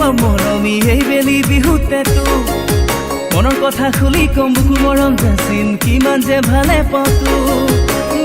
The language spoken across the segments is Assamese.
পাওঁ মৰমী এই বেলি বিহুতে তো মনৰ কথা খুলি কম বুকু মৰম জাচিন কিমান যে ভালে পাওঁ তো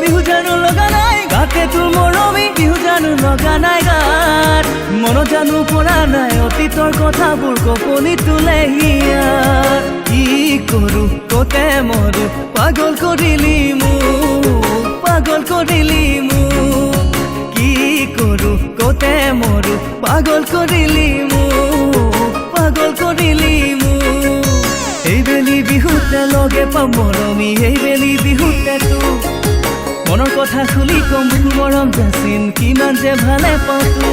বিহু জানো লগা নাই গাতে তোৰ মৰমী বিহু জানো লগা নাই গাত মনত জানো পৰা নাই অতীতৰ কথাবোৰ কপনি তোলে হিয়াত কি কৰো কতে মৰো পাগল কৰিলি মোক পাগল কৰিলি মোক কি কৰো কতে মৰো পাগল কৰিলি মোক পাগল কৰিলি মোক এই বেলি বিহুতে লগে পাওঁ মৰমী এই বেলি বিহুতে তো মনৰ কথা খুলি কম বুকু মৰম জাচিন কিমান যে ভালে পাওঁ তো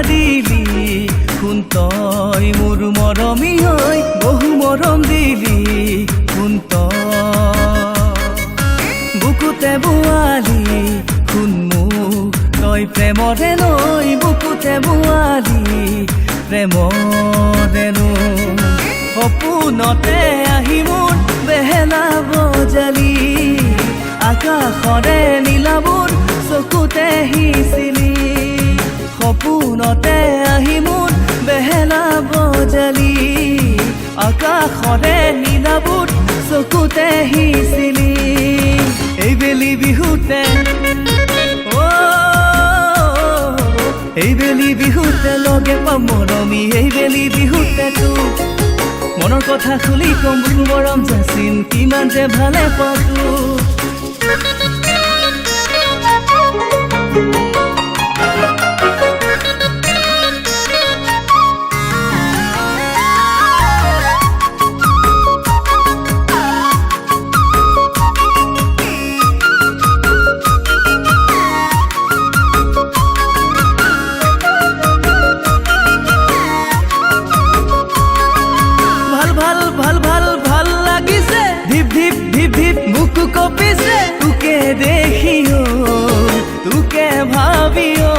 দিলি শুন তই মোৰ মৰমী হৈ বহু মৰম দিলি শুন বুকুতে বোৱালি শুন মোক তই প্ৰেমৰে নৈ বুকুতে বোৱালি প্ৰেমৰে নৈ সপোনতে আহি মোৰ বেহেলা বজালি আকাশৰে নীলাবোৰ চকুতে সিঁচিলি সপোনতে আহি মোৰ বেহেলা বজালি আকাশৰে নীলাবোৰ চকুতে সিঁচিলি এই বেলি বিহুতে এই বেলি বিহুতে লগে পাওঁ মৰমী এই বেলি বিহুতে তো মনৰ কথা খুলি কম বুকু মৰম জাচিন কিমান যে ভালে পাওঁ তো বুকু কপিছে তোকে দেখিও তোকে ভাবিও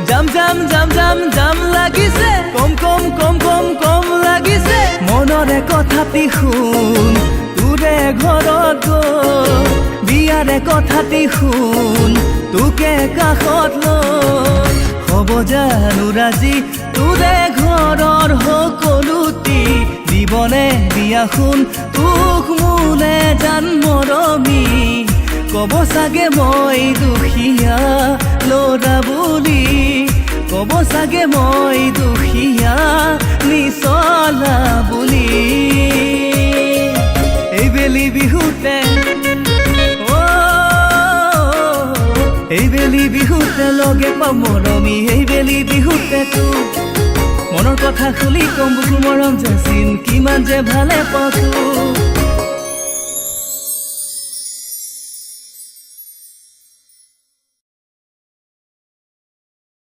জাম জাম জাম জাম জাম লাগিছে কম কম কম কম কম লাগিছে মনৰে কথাটি শুন তোৰে ঘৰত বিয়াৰে কথাটি শুন তোকে কাষত লৈ হ'ব জানো ৰাজি তোৰে ঘৰৰ সকলোটি জীৱনে বিয়াখন তোক মোলে জান মৰমী কব চাগে মই দুখীয়া ল'ৰা বুলি কব চাগে মই দুখীয়া নিচলা বুলি এই বেলি বিহুতে এই বেলি বিহুতে লগে পাওঁ মৰমী এই বেলি বিহুতে তো মনৰ কথা খুলি কম বুকু মৰম জাচিন কিমান যে ভালে পাওঁ তো